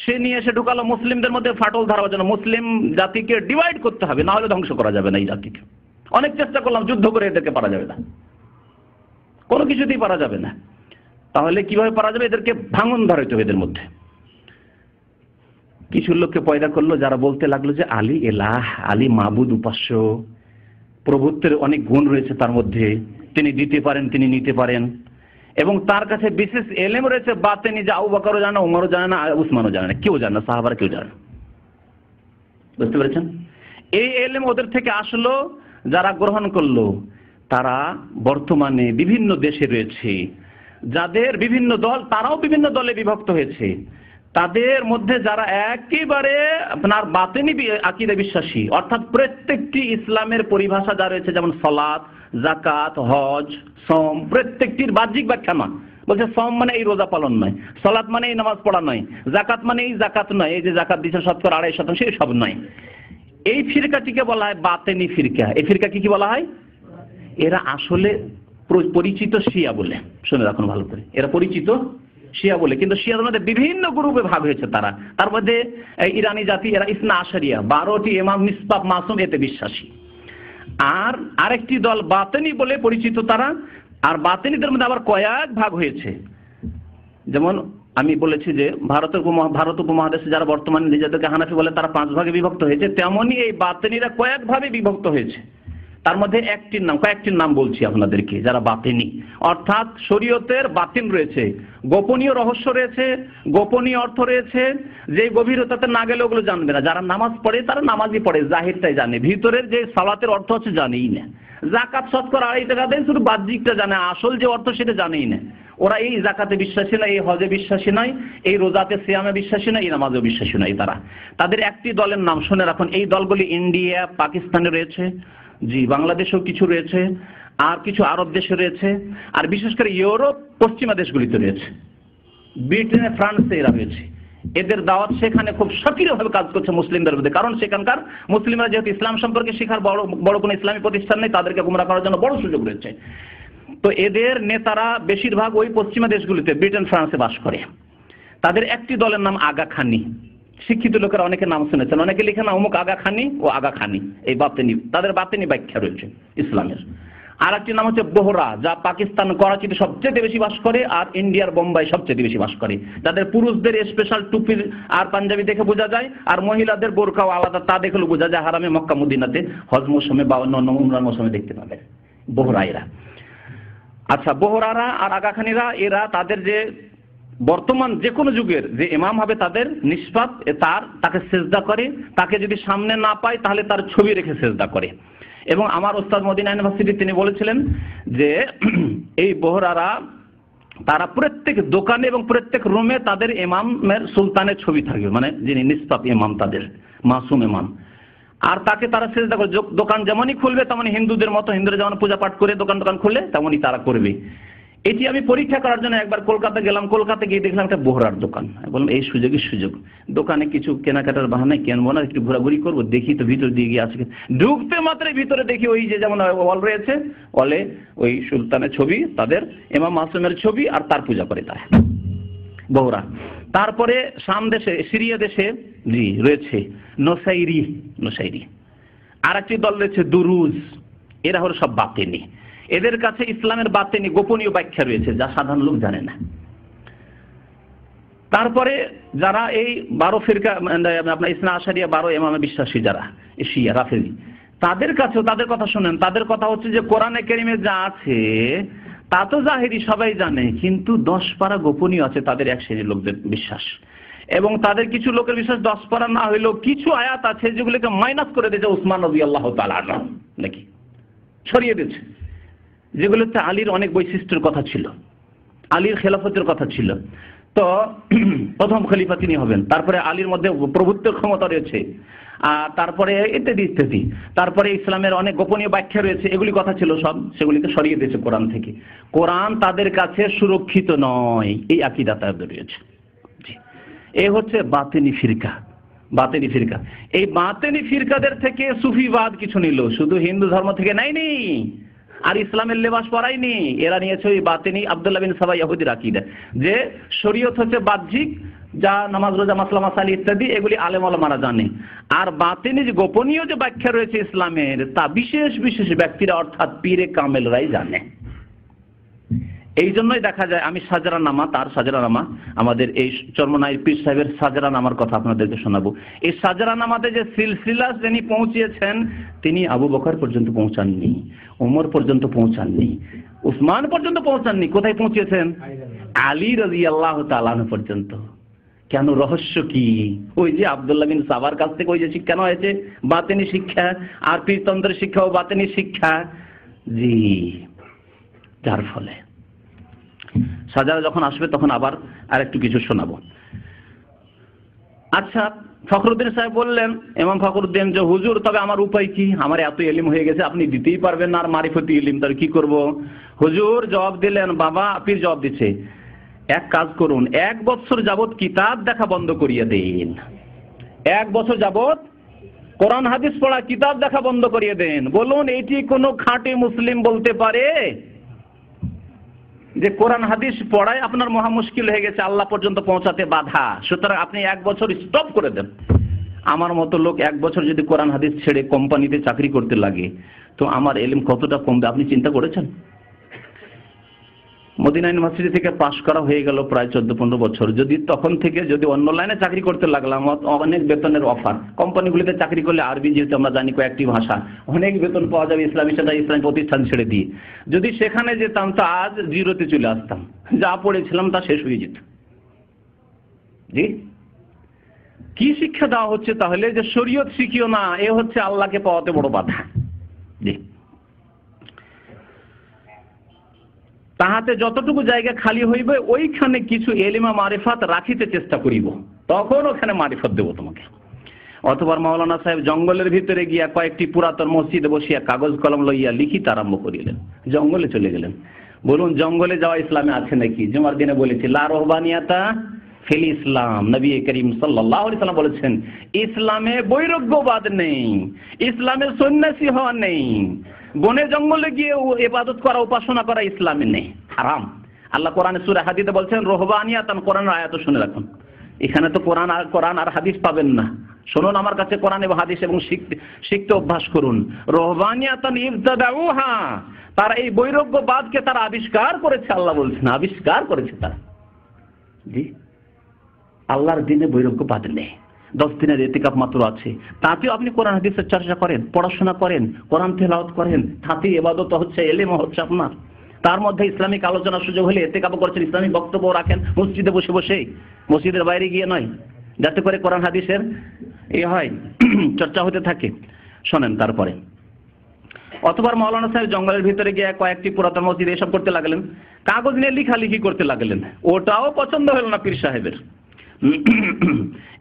সে নিয়ে এসে ঢুকালো মুসলিমদের মধ্যে ফাটল ধরাবার জন্য। মুসলিম জাতিকে ডিভাইড করতে হবে, না হলে ধ্বংস করা যাবে না এই জাতিকে। অনেক চেষ্টা করলাম, যুদ্ধ করে এদেরকে পারা যাবে না, কোনো কিছুতেই পারা যাবে না। তাহলে কিভাবে পারা যাবে? এদেরকে ভাঙন ধরাইতে হবে এদের মধ্যে। কিছু লোককে পয়দা করলো যারা বলতে লাগলো যে আলী এলাহ, আলী মাবুদ, উপাস্য, প্রভুত্বের অনেক গুণ রয়েছে তার মধ্যে, তিনি দিতে পারেন, তিনি নিতে পারেন, এবং তার কাছে বিশেষ এলেম রয়েছে বাতেনি, যে আবু বকরও জানে না, উমরও জানে না, উসমানও জানে না, কেউ জানে না, সাহাবারা কেউ জানে না। বুঝতে পেরেছেন? এই এলেম ওদের থেকে আসলো, যারা গ্রহণ করলো তারা বর্তমানে বিভিন্ন দেশে রয়েছে, যাদের বিভিন্ন দল, তারাও বিভিন্ন দলে বিভক্ত হয়েছে। তাদের মধ্যে যারা একেবারে আপনার বাতেনি আকীদা বিশ্বাসী, অর্থাৎ প্রত্যেকটি ইসলামের পরিভাষা যা রয়েছে, যেমন সালাত, যাকাত, হজ, সওম, প্রত্যেকটির বাহ্যিক ব্যাখ্যা নয়। বলছে সওম মানে এই রোজা পালন নয়, সালাত মানে এই নামাজ পড়া নয়, যাকাত মানে এই যাকাত নয়, এই যে যাকাত দিচ্ছে শতকরা 2.5%, এই সব নয়। এই ফিরকাটিকে বলা হয় বাতেনি ফিরকা। এই ফিরকাকে কি বলা হয়? এরা আসলে পরিচিত শিয়া বলে, শুনে রাখুন ভালো করে, এরা পরিচিত শিয়া বলে, কিন্তু শিয়াদের মধ্যে বিভিন্ন গ্রুপে ভাগ হয়েছে তারা। তার মধ্যে ইরানি জাতি, এরা ইসনা আশারিয়া, 12টি ইমাম নিষ্পাপ মাসুম, এতে বিশ্বাসী। আর আরেকটি দল বাতেনি বলে পরিচিত তারা। আর বাতেনিদের মধ্যে আবার কয়েক ভাগ হয়েছে। যেমন আমি বলেছি যে ভারত উপমহাদেশে যারা বর্তমানে নিজেদেরকে হানাফি বলে, তারা 5 ভাগে বিভক্ত হয়েছে, তেমনি এই বাতেনিরা কয়েক ভাবে বিভক্ত হয়েছে। তার মধ্যে কয়েকটির নাম বলছি আপনাদেরকে, যারা বাতেনি, অর্থাৎ শরীয়তের বাতিন রয়েছে, গোপনীয় রহস্য রয়েছে, গোপনীয় অর্থ রয়েছে, যে গভীরতাতে না গেলে ওগুলো জানবে না। যারা নামাজ পড়ে তারা নামাজই পড়ে, জাহিরটাই জানে, ভিতরের যে সালাতের অর্থ আছে জানেই না। যাকাত শতকরা 2.5 টাকা দেয়, শুধু বাহ্যিকটা জানে, আসল যে অর্থ সেটা জানেই না। ওরা এই যাকাতে বিশ্বাসী নয়, এই হজে বিশ্বাসী নয়, এই রোজাতে সিয়ামে বিশ্বাসী নয়, এই নামাজে বিশ্বাসী নয় তারা। তাদের একটি দলের নাম শুনে রাখুন। এই দলগুলি ইন্ডিয়া, পাকিস্তানে রয়েছে, জি, বাংলাদেশেও কিছু রয়েছে, আর কিছু আরব দেশে রয়েছে, আর বিশেষ করে ইউরোপ পশ্চিমা দেশগুলিতে রয়েছে, ব্রিটেনে, ফ্রান্সে এরা রয়েছে। এদের দাওয়াত সেখানে খুব সক্রিয়ভাবে কাজ করছে মুসলিমদের মধ্যে, কারণ সেখানকার মুসলিমরা যেহেতু ইসলাম সম্পর্কে শেখার বড় কোনো ইসলামী প্রতিষ্ঠান নেই, তাদেরকে গুমরা করার জন্য বড় সুযোগ রয়েছে। তো এদের নেতারা বেশিরভাগ ওই পশ্চিমা দেশগুলিতে, ব্রিটেন, ফ্রান্সে বাস করে। তাদের একটি দলের নাম আগা খানি। শিক্ষিত লোকেরা অনেকে নাম শুনেছেন, অনেকে লিখে না অমুক আগা খানি ও আগা খানি, এই বাতেনি, তাদের বাতেনি ব্যাখ্যা রয়েছে ইসলামের। আর একটি নাম হচ্ছে বোহরা, যা পাকিস্তান করাচিতে সবচেয়ে বেশি বাস করে, আর ইন্ডিয়ার বোম্বাই সবচেয়ে বেশি বাস করে। যাদের পুরুষদের স্পেশাল টুপির আর পাঞ্জাবি দেখে বোঝা যায়, আর মহিলাদের বোরকাও আলাদা, তা দেখলেও বোঝা যায়, হারামে মক্কা মদিনাতে হজ মৌসুমে বা অন্য উমরার মৌসুমে দেখতে পাবে বোহরা এরা। আচ্ছা, বোহরারা আর আগাখানিরা, এরা তাদের যে বর্তমান যে কোনো যুগের যে ইমাম হবে তাদের নিষ্পাত, তাকে সেজদা করে, তাকে যদি সামনে না পায় তাহলে তার ছবি রেখে সেজদা করে। এবং আমার ওস্তাদ মদিনা ইউনিভার্সিটি তিনি বলেছিলেন যে এই বোহরারা, তারা প্রত্যেক দোকানে এবং প্রত্যেক রুমে তাদের ইমামের সুলতানের ছবি থাকবে, মানে যিনি নিষ্পাত ইমাম, তাদের মাসুম ইমাম, আর তাকে তারা সেজদা করে। দোকান যেমনই খুলবে তেমনই হিন্দুদের মতো, হিন্দুরা যেমন পূজা পাঠ করে দোকান খুলে, তেমনই তারা করবে। এটি আমি পরীক্ষা করার জন্য একবার কলকাতা গেলাম। কলকাতা গিয়ে দেখলাম একটা বোহরার দোকান। বললাম এই সুযোগই সুযোগ, দোকানে কিছু কেনাকাটার বাহানায় কেনবো না, একটু ঘোরাঘুরি করবো, দেখি তো ভিতর দিয়ে গিয়ে আছে। ঢুকতে মাত্রই ভিতরে দেখি ওই যে যেমন ওয়াল রয়েছে, ওয়ালে ওই সুলতানের ছবি, তাদের ইমাম মাসুমের ছবি, আর তার পূজা করে তারা বোহরা। তারপরে শাম দেশে, সিরিয়া দেশে জি রয়েছে নোসাইরি। আর একটি দল রয়েছে দুরুজ। এরা হলো সব বাতেনি। এদের কাছে ইসলামের বাতেনি গোপনীয় ব্যাখ্যা রয়েছে, যা সাধারণ লোক জানে না। তারপরে যারা এই 12 ফিরকা, আপনার ইসনা আশারিয়া 12 ইমামে বিশ্বাসী যারা শিয়া রাফেজি, তাদের কাছেও তাদের কথা শুনেন। তাদের কথা হচ্ছে যে কোরআনে কারিমে যা আছে তা তো জাহেরি সবাই জানে, কিন্তু 10 পারা গোপনীয় আছে তাদের এক শ্রেণীর লোকদের বিশ্বাস। এবং তাদের কিছু লোকের বিশ্বাস 10 পারা না হইলেও কিছু আয়াত আছে যেগুলোকে মাইনাস করে দিয়েছে উসমান রাদিয়াল্লাহু তাআলা আনহু, নাকি সরিয়ে দিয়েছে, যেগুলোতে আলীর অনেক বৈশিষ্ট্যের কথা ছিল, আলীর খেলাফতের কথা ছিল। তো প্রথম খলিফা তিনি হবেন, তারপরে আলীর মধ্যে প্রভুত্বের ক্ষমতা রয়েছে, আর তারপরে ইত্যাদি ইত্যাদি। তারপরে ইসলামের অনেক গোপনীয় ব্যাখ্যা রয়েছে, এগুলি কথা ছিল সব, সেগুলিকে সরিয়ে দিয়েছে কোরআন থেকে। কোরআন তাদের কাছে সুরক্ষিত নয়, এই আকীদা তাদের রয়েছে। এই হচ্ছে বাতেনি ফিরকা। এই বাতেনি ফিরকাদের থেকে সুফিবাদ কিছু নিল, শুধু হিন্দু ধর্ম থেকে নেয়নি, আর ইসলামের লেবাস পরায়নি। এরা নিয়েছে ওই বাতিনি আব্দুল্লাহ বিন সাবা ইহুদির আকীদা, যে শরীয়ত হচ্ছে বাহ্যিক, যা নামাজ রোজা মাসলা মাসাইল ইত্যাদি এগুলি আলেম ওলামারা জানে, আর বাতিনি যে গোপনীয় যে ব্যাখ্যা রয়েছে ইসলামের, তা বিশেষ বিশেষ ব্যক্তিরা অর্থাৎ পীরে কামেলরাই জানে। এই জন্যই দেখা যায়, আমি সাজরানামা, তার সাজরানামা, আমাদের এই চরমনাইর পীর সাহেবের সাজরানামার কথা আপনাদেরকে শোনাবো। এই সাজরানামাতে যে সিলসিলা যিনি পৌঁছিয়েছেন, তিনি আবু বকর পর্যন্ত পৌঁছাননি, ওমর পর্যন্ত পৌঁছাননি, উসমান পর্যন্ত পৌঁছাননি। কোথায় পৌঁছেছেন? আলী রাদিয়াল্লাহু তাআলা আনহু পর্যন্ত। কেন? রহস্য কি? ওই যে আব্দুল্লাহ বিন সাবার কাছ থেকে ওই যে শিক্ষা হয়েছে, বাতেনি শিক্ষা, আর পীরতন্ত্রের শিক্ষা ও বাতেনি শিক্ষা। জি, যার ফলে সাজারা যখন আসবে তখন আবার আরেকটু কিছু শোনাবো। আচ্ছা, ফখরুদ্দিন সাহেব বললেন, ইমাম ফখরুদ্দিন, যে হুজুর তবে আমার উপায় কি? আমার এত ইলম হয়ে গেছে, আপনি দিতেই পারবেন না আর মারিফতি ইলম, তাহলে কি করব? হুজুর জবাব দিলেন, বাবা, পীর জবাব দিচ্ছে, এক কাজ করুন, 1 বছর যাবত কিতাব দেখা বন্ধ করিয়ে দিন। 1 বছর যাবত কোরআন হাদিস পড়া, কিতাব দেখা বন্ধ করিয়ে দেন। বলুন, এইটি কোনো খাঁটি মুসলিম বলতে পারে যে কোরআন হাদিস পড়ায় আপনার মহা মুশকিল হয়ে গেছে, আল্লাহ পর্যন্ত পৌঁছাতে বাধা, সুতরাং আপনি 1 বছর স্টপ করে দেন? আমার মতো লোক 1 বছর যদি কোরআন হাদিস ছেড়ে কোম্পানিতে চাকরি করতে লাগে, তো আমার ইলম কতটা কমবে আপনি চিন্তা করেছেন? মদিনা ইউনিভার্সিটি থেকে পাশ করা হয়ে গেল প্রায় 14-15 বছর। যদি তখন থেকে যদি অন্য লাইনে চাকরি করতে লাগলাম, অনেক বেতনের অফার, কোম্পানিগুলিতে চাকরি করলে আরবি যেহেতু আমরা জানি কয়েকটি ভাষা, অনেক বেতন পাওয়া যাবে ইসলামী সাথে ইসলামী প্রতিষ্ঠান ছেড়ে দিয়ে। যদি সেখানে যেতাম তো আজ জিরোতে চলে আসতাম, যা পড়েছিলাম তা শেষ হয়ে যেত। জি, কি শিক্ষা দেওয়া হচ্ছে তাহলে? যে শরীয়ত শিখিও না, এ হচ্ছে আল্লাহকে পাওয়াতে বড় বাধা। জি, তাহাতে যতটুকু জায়গা খালি হইবে ওইখানে কিছু এলিমা মারিফাত রাখিতে চেষ্টা করিব, তখন ওখানে মারিফত দেব তোমাকে। অথবা মাওলানা সাহেব জঙ্গলের ভিতরে গিয়া কয়েকটি পুরাতন মসজিদে বসিয়া কাগজ কলম লইয়া লিখিতে আরম্ভ করিলেন, জঙ্গলে চলে গেলেন। বলুন, জঙ্গলে যাওয়া ইসলামে আছে নাকি? জুমার দিনে বলেছি, লা রহবানিয়াতা ফিল ইসলাম। নবী করিম সাল্লাল্লাহু আলাইহি সাল্লাম বলেছেন, ইসলামে বৈরাগ্যবাদ নেই, ইসলামে সন্ন্যাসী হওয়া নেই, বনে জঙ্গলে গিয়ে ইবাদত করা, উপাসনা করা ইসলামে নেই, হারাম। আল্লাহ কোরআনে সূরা হাদীদে বলছেন রহবানিয়াতান, কোরআনের আয়াত শুনে রাখুন। এখানে তো কোরআন আর হাদিস পাবেন না। শুনুন আমার কাছে কোরআন এবং হাদিস, এবং শিখতে অভ্যাস করুন। রহবানিয়াতান ইবতাদাউহা, তারা এই বৈরাগ্যবাদকে তারা আবিষ্কার করেছে, আল্লাহ বলছেন আবিষ্কার করেছে তারা। জি, আল্লাহর দিনে বৈরাগ্যবাদ নেই। 10 দিনের ইতিকাফ মাত্র আছে, তাতেও আপনি কোরআন হাদিসের চর্চা করেন, পড়াশোনা করেন, কোরআন তেলাওয়াত করেন, তাতে ইবাদত হচ্ছে, ইলম হচ্ছে আপনার। তার মধ্যে ইসলামিক আলোচনার সুযোগ হলে ইতিকাফ করছেন, ইসলামিক বক্তব্য রাখেন মসজিদে বসে বসে, মসজিদের বাইরে গিয়ে নয়, যাতে করে কোরআন হাদিসের হয় চর্চা হতে থাকে। শোনেন, তারপরে অথবা মাওলানা সাহেব জঙ্গলের ভিতরে গিয়ে কয়েকটি পুরাতন মসজিদ এসব করতে লাগলেন, কাগজ নিয়ে লিখালিখি করতে লাগলেন। ওটাও পছন্দ হলো না পীর সাহেবের।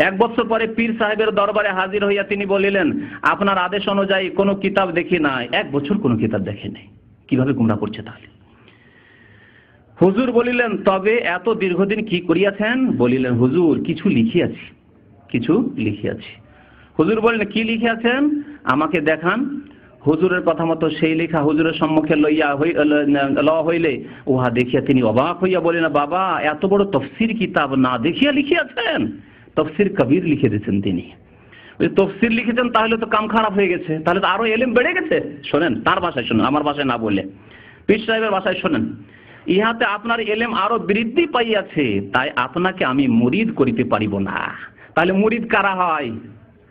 1 বছর পরে পীর সাহেবের দরবারে হাজির হইয়া তিনি বলিলেন, আপনার আদেশ অনুযায়ী কোনো কিতাব দেখি নাই। 1 বছর কোনো কিতাব দেখে নাই, কিভাবে গুমরা করছে তাহলে? হুজুর বলিলেন, তবে এত দীর্ঘদিন কি করিয়াছেন? বলিলেন, হুজুর কিছু লিখিয়াছি, কিছু লিখিয়াছি। হুজুর বললেন, কি লিখিয়াছেন? আমাকে দেখান। হুজুরের কথা মতো সেই লেখা হুজুরের সম্মুখে লওয়া হইলে উহা দেখিয়া তিনি অবাক হইয়া বলেন, বাবা, এত বড় তফসির কিতাব না দেখিয়া লিখিয়াছেন? তফসির কবির লিখে দিয়েছেন তিনি। তফসির লিখেছেন, তাহলে তো কাম খারাপ হয়ে গেছে, তাহলে তো আরো এলেম বেড়ে গেছে। শোনেন, তার ভাষায় শোনেন, আমার ভাষায় না বলে পীর সাহেবের ভাষায় শোনেন। ইহাতে আপনার এলেম আরো বৃদ্ধি পাইয়াছে, তাই আপনাকে আমি মুরিদ করিতে পারিব না। তাহলে মুরিদ কারা হয়?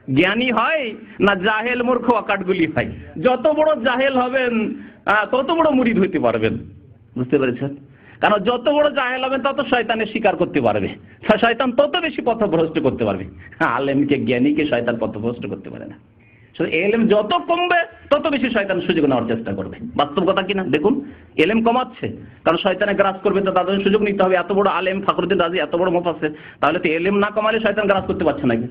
জ্ঞানী হয় না জাহেল মূর্খ অকাটগুলি হয়? যত বড় জাহেল হবেন তত বড় মুরিদ হইতে পারবেন। বুঝতে পেরেছেন? কারণ যত বড় জাহেল হবেন তত শয়তানের শিকার করতে পারবে, শয়তান তত বেশি পথভ্রষ্ট করতে পারবে। আলেমকে, জ্ঞানীকে শয়তান পথভ্রষ্ট করতে পারে না। এলেম যত কমবে তত বেশি শয়তান সুযোগ নেওয়ার চেষ্টা করবে। বাস্তব কথা কিনা দেখুন, এলেম কমাচ্ছে কারণ শয়তানে গ্রাস করবে, তো তাদের সুযোগ নিতে হবে। এত বড় আলেম ফখরুদ্দিন রাজি, এত বড় মুফাসসির, তাহলে তো এলেম না কমালে শয়তান গ্রাস করতে পারছে নাকি?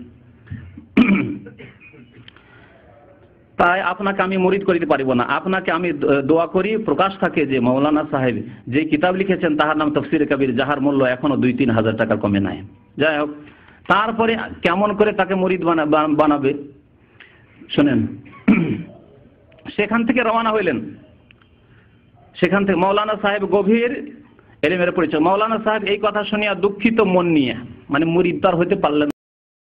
তাই আপনাকে আমি মুরিদ করিতে পারিব না। আপনাকে আমি দোয়া করি, প্রকাশ থাকে যে মাওলানা সাহেব যে কিতাব লিখেছেন তাহার নাম তফসিরে কবির, যাহার মূল্য এখনো 2-3 হাজার টাকা কমে নাই। যাই হোক, তারপরে কেমন করে তাকে মুরিদ বানাবে শোনেন। সেখান থেকে রওনা হইলেন, সেখান থেকে মৌলানা সাহেব গভীর এলেমের পরিচয়। মৌলানা সাহেব এই কথা শুনিয়া দুঃখিত মন নিয়ে, মানে মুরিদ তো আর হইতে পারলেন